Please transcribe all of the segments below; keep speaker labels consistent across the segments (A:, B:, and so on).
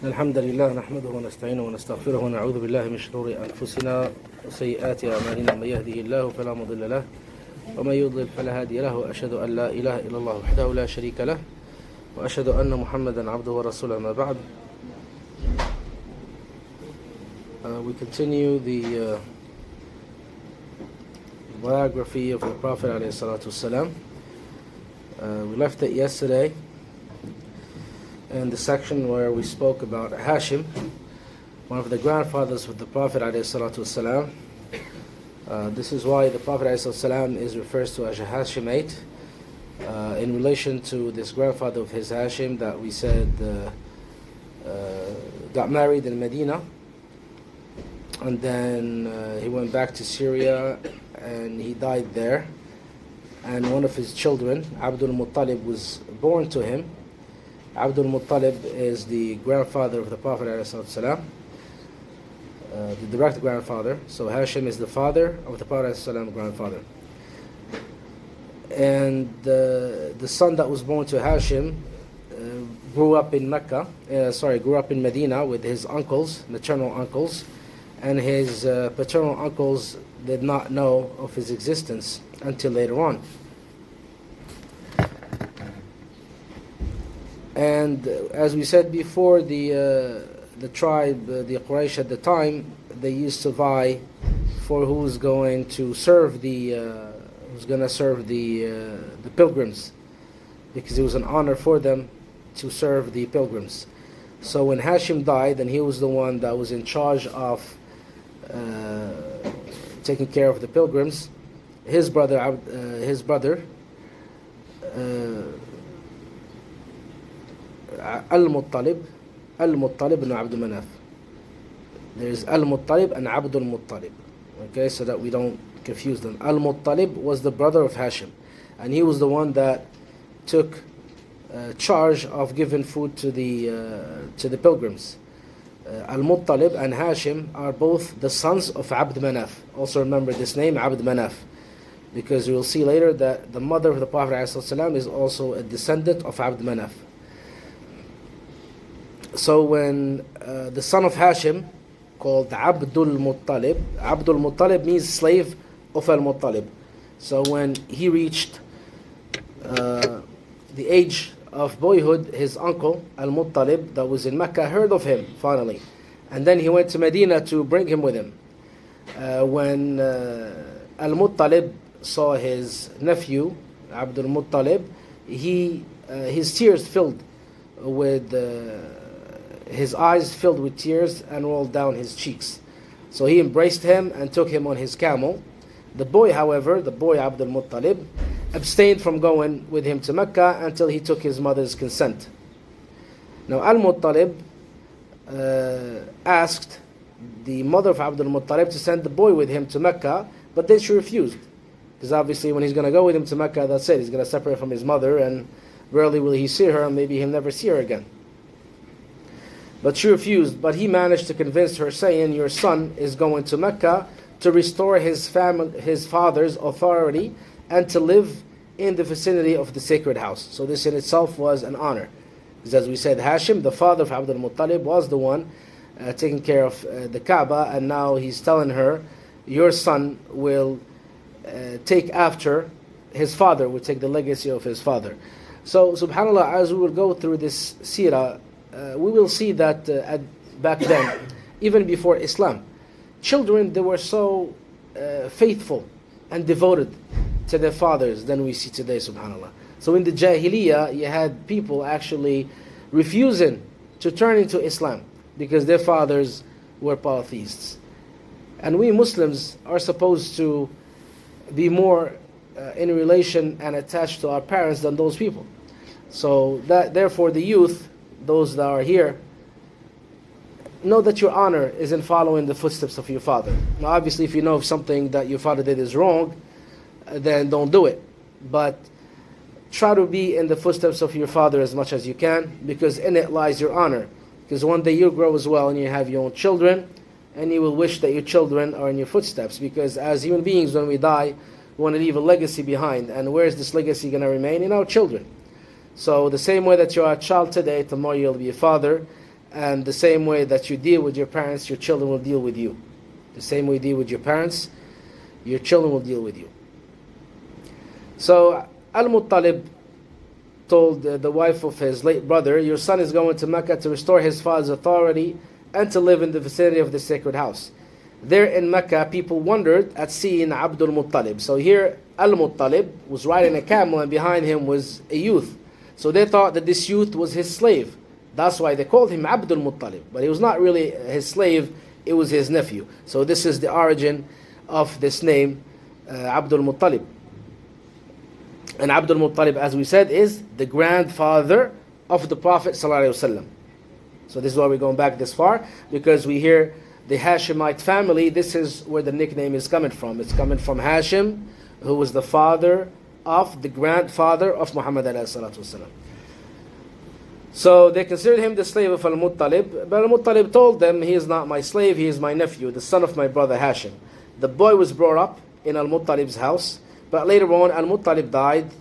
A: الحمد لله نحمده ونستعينه ونستغفره ونعوذ بالله من شرور أنفسنا وسيئات أعمالنا. من يهده الله فلا مضل له ومن يضلل فلا هادي له، وأشهد أن لا إله إلا الله وحده لا شريك له، وأشهد أن محمدا عبده ورسوله. ما بعد. We continue the biography of the Prophet ﷺ. We left it yesterday in the section where we spoke about Hashim, one of the grandfathers of the Prophet ﷺ. This is why the Prophet ﷺ is referred to as a Hashimite in relation to this grandfather of his, Hashim, that we said got married in Medina, and then he went back to Syria and he died there, and one of his children, Abdul Muttalib, was born to him. Abdul Muttalib is the grandfather of the Prophet ﷺ, the direct grandfather. So Hashim is the father of the Prophet ﷺ, grandfather. And the son that was born to Hashim grew up in Medina with his uncles, maternal uncles, and his paternal uncles did not know of his existence until later on. And as we said before, the tribe, the Quraysh at the time, they used to vie for who's going to serve the pilgrims, because it was an honor for them to serve the pilgrims. So when Hashim died, and he was the one that was in charge of taking care of the pilgrims, his brother Al-Muttalib ibn Abdul Manaf. There's Al-Muttalib and Abdul Muttalib. Okay, so that we don't confuse them. Al-Muttalib was the brother of Hashim, and he was the one that took charge of giving food to the pilgrims. Al-Muttalib and Hashim are both the sons of Abd Manaf. Also remember this name, Abd Manaf, because you will see later that the mother of the Prophet ﷺ is also a descendant of Abd Manaf. So when the son of Hashim, called Abdul Muttalib means slave of Al-Muttalib. So when he reached the age of boyhood, his uncle Al-Muttalib, that was in Mecca, heard of him finally, and then he went to Medina to bring him with him. When Al-Muttalib saw his nephew Abdul Muttalib, his tears filled with his eyes filled with tears and rolled down his cheeks. So he embraced him and took him on his camel. The boy, however, Abdul Muttalib, abstained from going with him to Mecca until he took his mother's consent. Now Al-Muttalib asked the mother of Abdul Muttalib to send the boy with him to Mecca, but then she refused. Because obviously when he's going to go with him to Mecca, that's it, he's going to separate from his mother, and rarely will he see her, and maybe he'll never see her again. But she refused. But he managed to convince her, saying, your son is going to Mecca to restore his father's authority and to live in the vicinity of the sacred house. So this in itself was an honor. Because as we said, Hashim, the father of Abdul Muttalib, was the one taking care of the Kaaba, and now he's telling her, your son will take after his father, will take the legacy of his father. So subhanAllah, as we will go through this Sira, we will see that back then, even before Islam, children, they were so faithful and devoted to their fathers than we see today, subhanAllah. So in the Jahiliyyah, you had people actually refusing to turn into Islam because their fathers were polytheists. And we Muslims are supposed to be more in relation and attached to our parents than those people. So that, therefore, the youth, those that are here, know that your honor is in following the footsteps of your father. Now obviously if you know if something that your father did is wrong, then don't do it. But try to be in the footsteps of your father as much as you can, because in it lies your honor. Because one day you'll grow as well and you have your own children, and you will wish that your children are in your footsteps. Because as human beings, when we die, we want to leave a legacy behind. And where is this legacy going to remain? In our children. So the same way that you are a child today, tomorrow you'll be a father. And the same way that you deal with your parents, your children will deal with you. The same way you deal with your parents, your children will deal with you. So Al-Muttalib told the wife of his late brother, your son is going to Mecca to restore his father's authority and to live in the vicinity of the sacred house. There in Mecca, people wondered at seeing Abdul Muttalib. So here, Al-Muttalib was riding a camel and behind him was a youth. So they thought that this youth was his slave. That's why they called him Abdul Muttalib. But he was not really his slave, it was his nephew. So this is the origin of this name, Abdul Muttalib. And Abdul Muttalib, as we said, is the grandfather of the Prophet ﷺ. So this is why we're going back this far, because we hear the Hashemite family. This is where the nickname is coming from. It's coming from Hashim, who was the father of the grandfather of Muhammad ﷺ. So they considered him the slave of Al-Muttalib, but Al-Muttalib told them, he is not my slave, he is my nephew, the son of my brother Hashim. The boy was brought up in Al-Muttalib's house, but later on Al-Muttalib died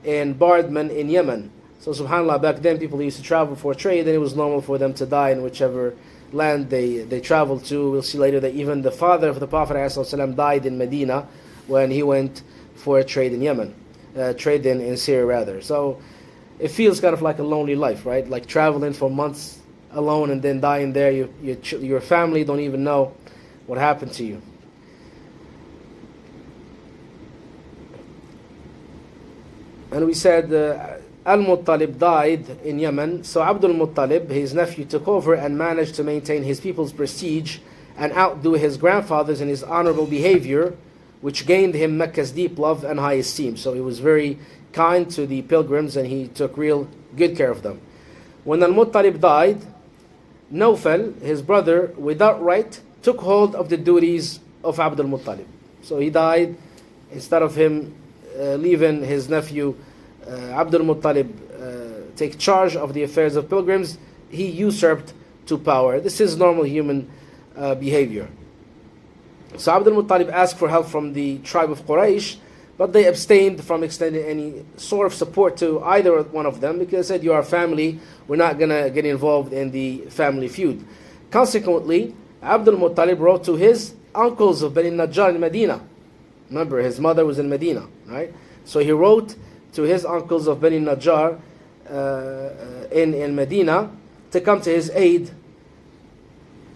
A: in Bardman in Yemen. So subhanAllah, back then people used to travel for trade, and it was normal for them to die in whichever land they traveled to. We'll see later that even the father of the Prophet ﷺ died in Medina when he went for a trade in Yemen, trade in Sira rather. So it feels kind of like a lonely life, right? Like traveling for months alone and then dying there. Your family don't even know what happened to you. And we said Al-Muttalib died in Yemen, so Abdul Muttalib, his nephew, took over and managed to maintain his people's prestige and outdo his grandfathers in his honorable behavior, which gained him Mecca's deep love and high esteem. So he was very kind to the pilgrims and he took real good care of them. When Al-Muttalib died, Nawfal, his brother, without right, took hold of the duties of Abdul Muttalib. So he died, instead of him leaving his nephew Abdul Muttalib take charge of the affairs of pilgrims, he usurped to power. This is normal human behavior. So Abdul Muttalib asked for help from the tribe of Quraysh, but they abstained from extending any sort of support to either one of them because they said, you are family, we're not going to get involved in the family feud. Consequently, Abdul Muttalib wrote to his uncles of Bani Najjar in Medina. Remember, his mother was in Medina, right? So he wrote to his uncles of Bani Najjar in Medina to come to his aid.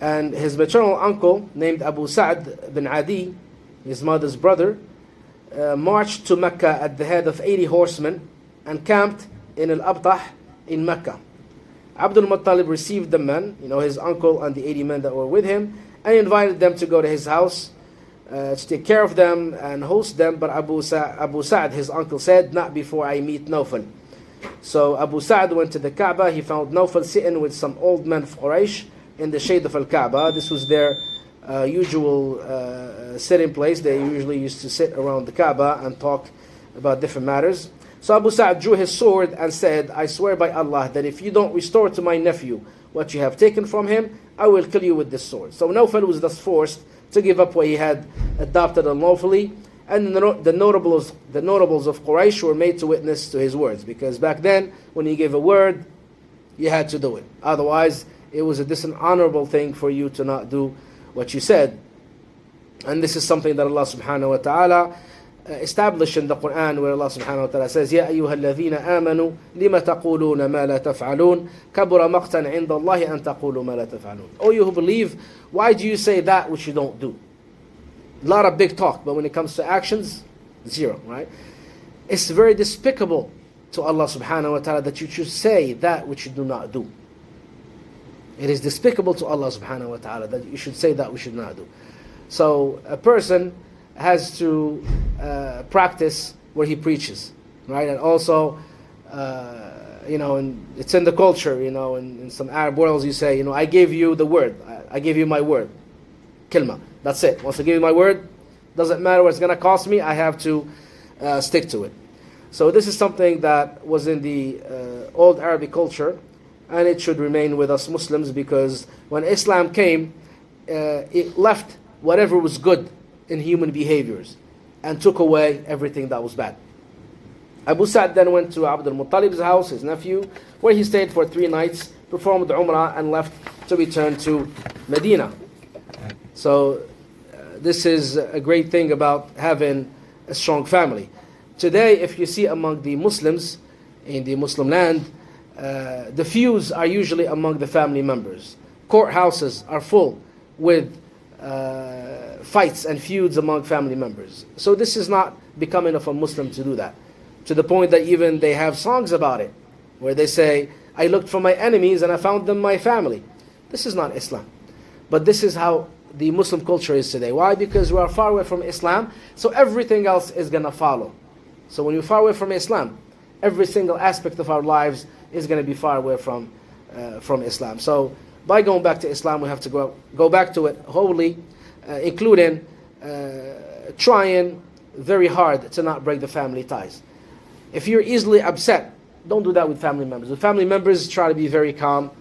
A: And his maternal uncle, named Abu Sa'd bin Adi, his mother's brother, marched to Mecca at the head of 80 horsemen and camped in Al-Abtah in Mecca. Abdul Muttalib received the men, his uncle and the 80 men that were with him, and invited them to go to his house to take care of them and host them. But Abu Sa'd, his uncle, said, not before I meet Nawfal. So Abu Sa'd went to the Kaaba. He found Nawfal sitting with some old men of Quraysh in the shade of Al-Kaaba. This was their usual sitting place. They usually used to sit around the Kaaba and talk about different matters. So Abu Sa'd drew his sword and said, I swear by Allah that if you don't restore to my nephew what you have taken from him, I will kill you with this sword. So Nawfal was thus forced to give up what he had adopted unlawfully, and the notables of Quraysh were made to witness to his words, because back then when he gave a word, you had to do it. Otherwise, it was a dishonorable thing for you to not do what you said. And this is something that Allah subhanahu wa ta'ala established in the Quran, where Allah subhanahu wa ta'ala says, يَا أَيُّهَا الَّذِينَ آمَنُوا لِمَ تَقُولُونَ مَا لَا تَفْعَلُونَ كَبُرَ مَقْتًا عِنْدَ اللَّهِ أَن تَقُولُوا مَا لَا تَفْعَلُونَ. O you who believe, why do you say that which you don't do? A lot of big talk, but when it comes to actions, zero, right? It's very despicable to Allah subhanahu wa ta'ala that you should say that which you do not do. It is despicable to Allah subhanahu wa ta'ala that you should say that we should not do. So a person has to practice what he preaches, right? And also, and it's in the culture, in some Arab worlds you say, I gave you the word, I gave you my word, kilma, that's it. Once I give you my word, doesn't matter what it's going to cost me, I have to stick to it. So this is something that was in the old Arabic culture, and it should remain with us Muslims, because when Islam came, it left whatever was good in human behaviors and took away everything that was bad. Abu Sa'd then went to Abdul Muttalib's house, his nephew, where he stayed for 3 nighs performed Umrah, and left to return to Medina. So this is a great thing about having a strong family. Today, if you see among the Muslims in the Muslim land, the feuds are usually among the family members. Courthouses are full with fights and feuds among family members. So this is not becoming of a Muslim to do that. To the point that even they have songs about it, where they say, I looked for my enemies and I found them my family. This is not Islam. But this is how the Muslim culture is today. Why? Because we are far away from Islam, so everything else is going to follow. So when you're far away from Islam, every single aspect of our lives is going to be far away from Islam. So by going back to Islam, we have to go back to it wholly, including trying very hard to not break the family ties. If you're easily upset, don't do that with family members. With family members, try to be very calm.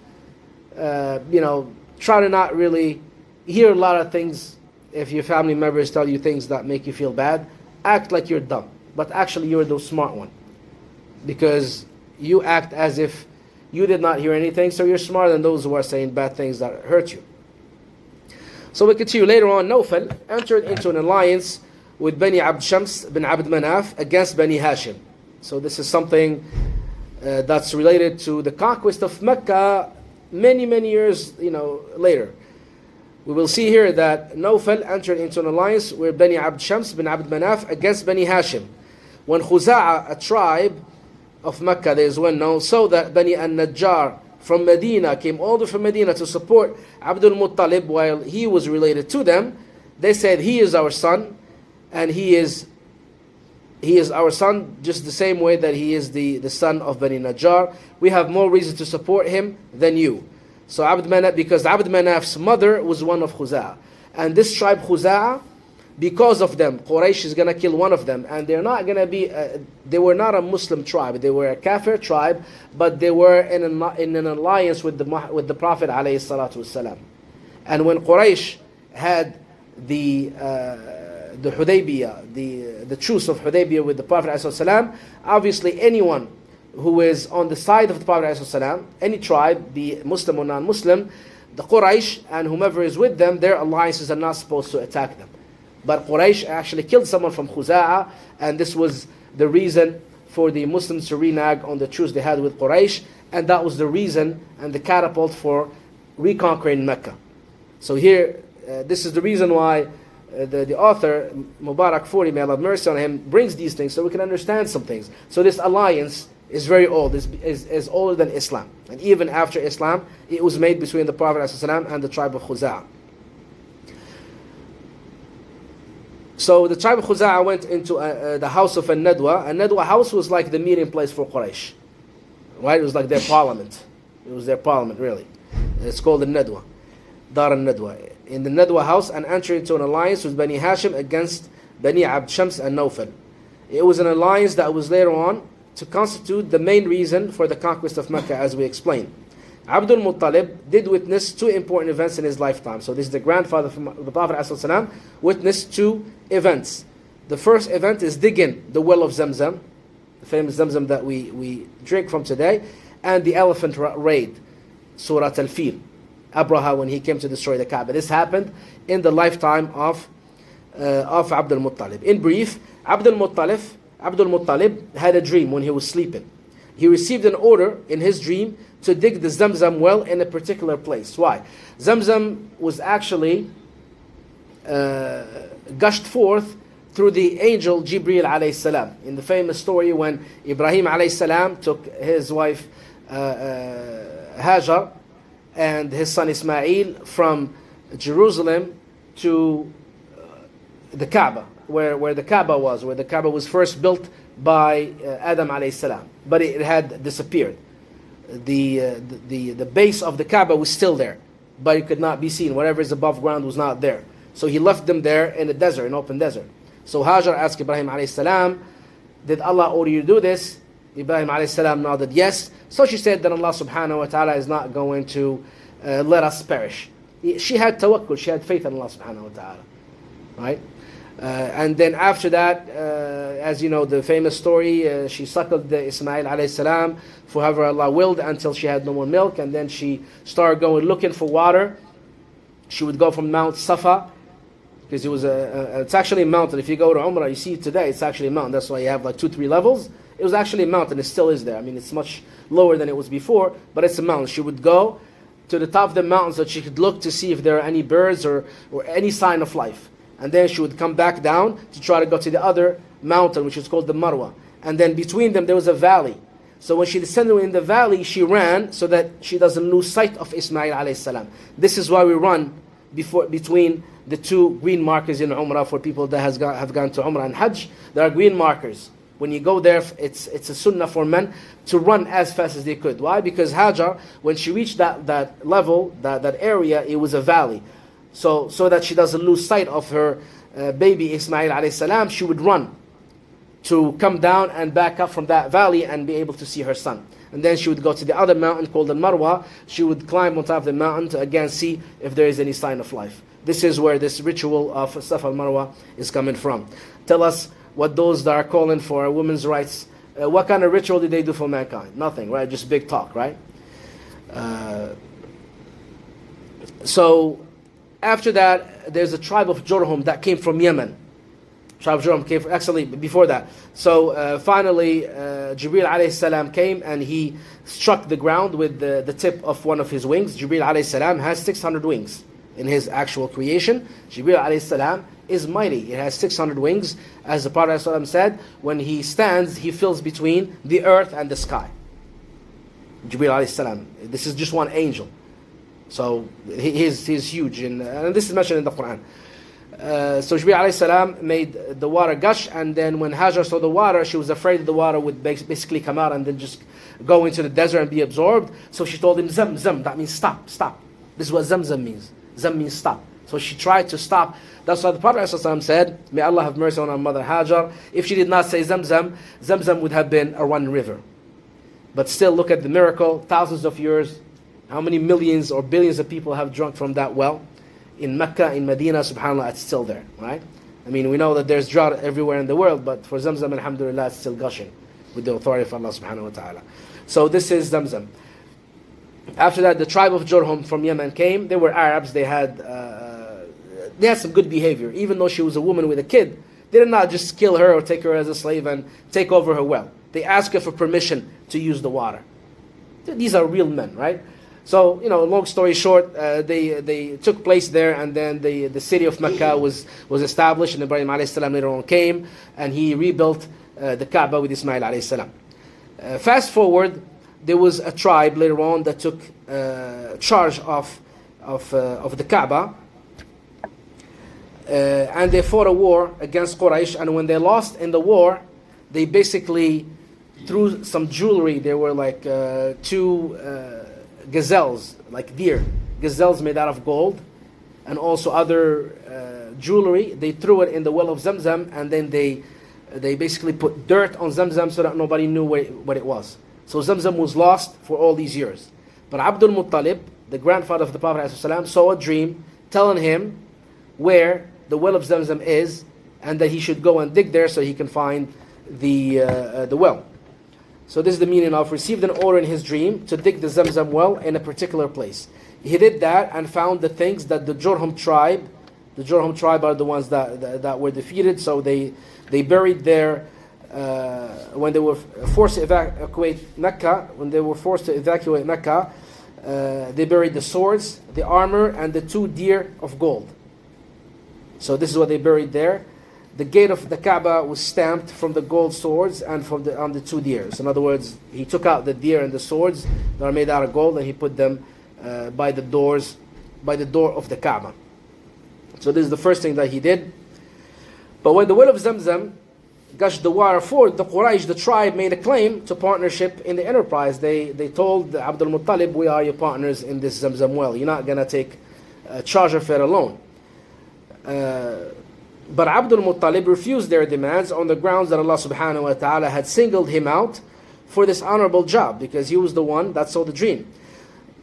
A: Try to not really hear a lot of things. If your family members tell you things that make you feel bad, act like you're dumb, but actually you're the smart one, because you act as if you did not hear anything, so you're smarter than those who are saying bad things that hurt you. So we continue. Later on, Nawfal entered into an alliance with Bani Abd Shams bin Abd Manaf against Bani Hashim. So this is something that's related to the conquest of Mecca many years later. We will see here that Nawfal entered into an alliance with Bani Abd Shams bin Abd Manaf against Bani Hashim. When Khuza'a, a tribe of Mecca, there is one known, so that Bani al-Najjar from Medina came all the way from Medina to support Abdul Muttalib while he was related to them. They said, he is our son, and he is our son just the same way that he is the son of Bani Najjar. We have more reason to support him than you. So Abd Manaf, because Abd Manaf's mother was one of Khuza'a. And this tribe Khuza'a, because of them, Quraysh is going to kill one of them. And they're not going to be, they were not a Muslim tribe. They were a Kafir tribe, but they were in an alliance with the Prophet alayhi salatu wasalam. And when Quraysh had the Hudaybiyah, the truce of Hudaybiyah with the Prophet alayhi salatu wasalam, obviously anyone who is on the side of the Prophet ﷺ, any tribe, be Muslim or non-Muslim, the Quraysh and whomever is with them, their alliances are not supposed to attack them. But Quraysh actually killed someone from Khuza'a, and this was the reason for the Muslims to renege on the truce they had with Quraysh, and that was the reason and the catapult for reconquering Mecca. So here, this is the reason why the author, Mubarak Furi, may Allah have mercy on him, brings these things so we can understand some things. So this alliance is very old, is older than Islam. And even after Islam, it was made between the Prophet ﷺ and the tribe of Khuza'a. So the tribe of Khuza'a went into the house of An-Nadwa. An-Nadwa house was like the meeting place for Quraysh. Right? It was like their parliament. It was their parliament, really. It's called the Nadwa. Dar al-Nadwa. In the Nadwa house, and entered into an alliance with Bani Hashim against Bani Abd Shams and Nawfal. It was an alliance that was later on to constitute the main reason for the conquest of Mecca, as we explained. Abdul Muttalib did witness two important events in his lifetime. So this is the grandfather of the Prophet ﷺ, witnessed two events. The first event is digging the well of Zamzam, the famous Zamzam that we drink from today, and the elephant raid, Surah Al-Fil, Abraha, when he came to destroy the Kaaba. This happened in the lifetime of Abdul Muttalib. In brief, Abdul Muttalib had a dream when he was sleeping. He received an order in his dream to dig the Zamzam well in a particular place. Why? Zamzam was actually gushed forth through the angel Jibreel alayhi salam. In the famous story when Ibrahim alayhi salam took his wife Hajar and his son Ismail from Jerusalem to the Kaaba, where the Kaaba was first built by Adam alayhi salam, but it had disappeared. The base of the Kaaba was still there, but it could not be seen. Whatever is above ground was not there. So he left them there in a desert, an open desert. So Hajar asked Ibrahim alayhi salam, did Allah order you to do this? Ibrahim alayhi salam nodded yes. So she said that Allah subhanahu wa ta'ala is not going to let us perish. She had tawakkul, she had faith in Allah subhanahu wa ta'ala. Right? And then after that, as you know, the famous story, she suckled the Ismail alayhi salam for however Allah willed until she had no more milk, and then she started going looking for water. She would go from Mount Safa, because it was it's actually a mountain. If you go to Umrah, you see it today, it's actually a mountain. That's why you have like 2-3 levels. It was actually a mountain. It still is there. I mean, it's much lower than it was before, but it's a mountain. She would go to the top of the mountain so that she could look to see if there are any birds or any sign of life. And then she would come back down to try to go to the other mountain, which is called the Marwa. And then between them, there was a valley. So when she descended in the valley, she ran so that she doesn't lose sight of Ismail alayhi salam. This is why we run between the two green markers in Umrah. For people that have gone to Umrah and Hajj, there are green markers. When you go there, it's a sunnah for men to run as fast as they could. Why? Because Hajar, when she reached that level, that area, it was a valley. So that she doesn't lose sight of her baby Ismail alayhi salam, she would run to come down and back up from that valley and be able to see her son. And then she would go to the other mountain called the Marwa. She would climb on top of the mountain to again see if there is any sign of life. This is where this ritual of Safa al-Marwa is coming from. Tell us what those that are calling for women's rights, what kind of ritual did they do for mankind? Nothing, right? Just big talk, right? So after that, there's a tribe of Jurhum that came from Yemen. Tribe of Jurhum came from, actually before that. So finally, Jibreel alayhi salam came and he struck the ground with the tip of one of his wings. Jibreel alayhi salam has 600 wings in his actual creation. Jibreel alayhi salam is mighty. It has 600 wings. As the Prophet ﷺ said, when he stands, he fills between the earth and the sky. Jibreel alayhi salam. This is just one angel. So he's huge, and this is mentioned in the Quran. So Jibreel alayhi salam made the water gush, and then when Hajar saw the water, she was afraid that the water would basically come out and then just go into the desert and be absorbed. So she told him, Zam, Zam, that means stop, stop. This is what Zamzam means. Zam means stop. So she tried to stop. That's why the Prophet ﷺ said, may Allah have mercy on our mother Hajar. If she did not say Zamzam, Zamzam would have been a one river. But still, look at the miracle, thousands of years. How many millions or billions of people have drunk from that well? In Mecca, in Medina, subhanAllah, it's still there, right? I mean, we know that there's drought everywhere in the world, but for Zamzam, alhamdulillah, it's still gushing with the authority of Allah subhanahu wa ta'ala. So this is Zamzam. After that, the tribe of Jurhum from Yemen came. They were Arabs. They had some good behavior. Even though she was a woman with a kid, they did not just kill her or take her as a slave and take over her well. They asked her for permission to use the water. These are real men, right? So, long story short, they took place there, and then the city of Mecca was established, and Ibrahim alayhi salam later on came, and he rebuilt the Kaaba with Ismail alayhi salam. Fast forward, there was a tribe later on that took charge of the Kaaba, and they fought a war against Quraysh, and when they lost in the war, they basically threw some jewelry. There were like two gazelles, like deer, gazelles made out of gold, and also other jewelry. They threw it in the well of Zamzam, and then they basically put dirt on Zamzam so that nobody knew what it was. So Zamzam was lost for all these years. But Abdul Muttalib, the grandfather of the Prophet ﷺ, saw a dream telling him where the well of Zamzam is, and that he should go and dig there so he can find the well. So this is the meaning of received an order in his dream to dig the Zamzam well in a particular place. He did that and found the things that the Jurhum tribe are the ones that were defeated. So they buried their when they were forced to evacuate Mecca. They buried the swords, the armor, and the 2 deer of gold. So this is what they buried there. The gate of the Kaaba was stamped from the gold swords and on the 2 deers. In other words, he took out the deer and the swords that are made out of gold, and he put them by the door of the Kaaba. So this is the first thing that he did. But when the well of Zamzam gushed the water forth, the Quraysh, the tribe, made a claim to partnership in the enterprise. They told Abdul Muttalib, we are your partners in this Zamzam well. You're not going to take charge of it alone. But Abdul Muttalib refused their demands on the grounds that Allah subhanahu wa ta'ala had singled him out for this honorable job, because he was the one that saw the dream.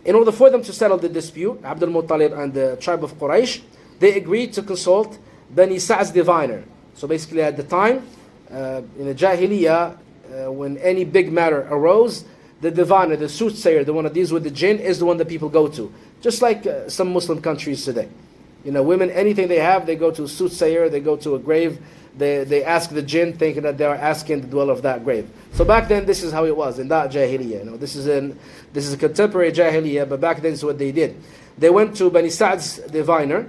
A: In order for them to settle the dispute, Abdul Muttalib and the tribe of Quraysh, they agreed to consult Bani Sa'd's diviner. So basically at the time, in the Jahiliyyah, when any big matter arose, the diviner, the soothsayer, the one that deals with the jinn, is the one that people go to. Just like some Muslim countries today. Women, anything they have, they go to a soothsayer, they go to a grave, they ask the jinn, thinking that they are asking the dweller of that grave. So back then, this is how it was, in that Jahiliyyah. This is a contemporary Jahiliyyah, but back then, this is what they did. They went to Bani Sa'd's diviner,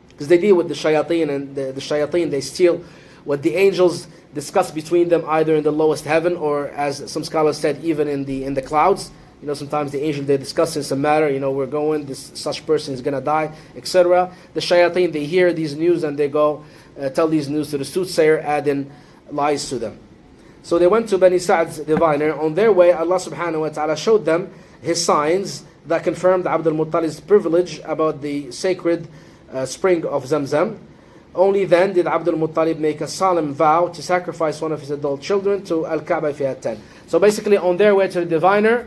A: because they deal with the shayateen, and the shayateen, they steal what the angels discuss between them, either in the lowest heaven, or as some scholars said, even in the clouds. Sometimes the angel, they discuss in some matter, we're going, such person is going to die, etc. The shayateen, they hear these news and they go tell these news to the soothsayer, adding lies to them. So they went to Bani Sa'd's diviner. On their way, Allah subhanahu wa ta'ala showed them His signs that confirmed Abdul Muttalib's privilege about the sacred spring of Zamzam. Only then did Abdul Muttalib make a solemn vow to sacrifice one of his adult children to Al-Kaaba if he had 10. So basically on their way to the diviner,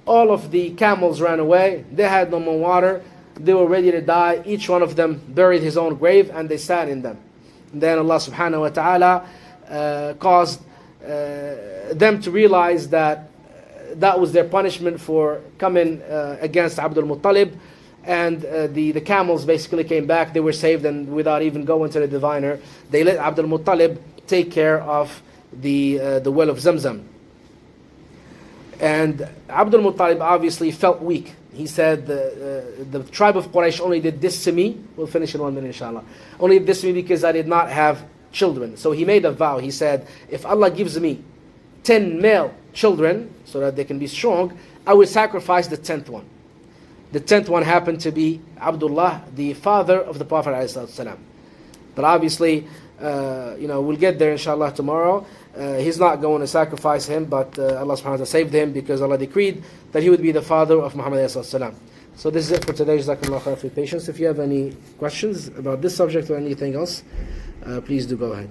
A: all of the camels ran away. They had no more water. They were ready to die. Each one of them buried his own grave and they sat in them. And then Allah subhanahu wa ta'ala caused them to realize that that was their punishment for coming against Abdul Muttalib. And the camels basically came back. They were saved, and without even going to the diviner, they let Abdul Muttalib take care of the well of Zamzam. And Abdul Muttalib obviously felt weak. He said, the tribe of Quraysh only did this to me. We'll finish in 1 minute, inshallah. Only did this to me because I did not have children. So he made a vow. He said, if Allah gives me 10 male children, so that they can be strong, I will sacrifice the 10th one. The 10th one happened to be Abdullah, the father of the Prophet ﷺ. But obviously, we'll get there inshallah tomorrow. He's not going to sacrifice him, but Allah subhanahu wa ta'ala saved him because Allah decreed that he would be the father of Muhammad ﷺ. So this is it for today. Jazakumullah khair for your patience. If you have any questions about this subject or anything else, please do go ahead.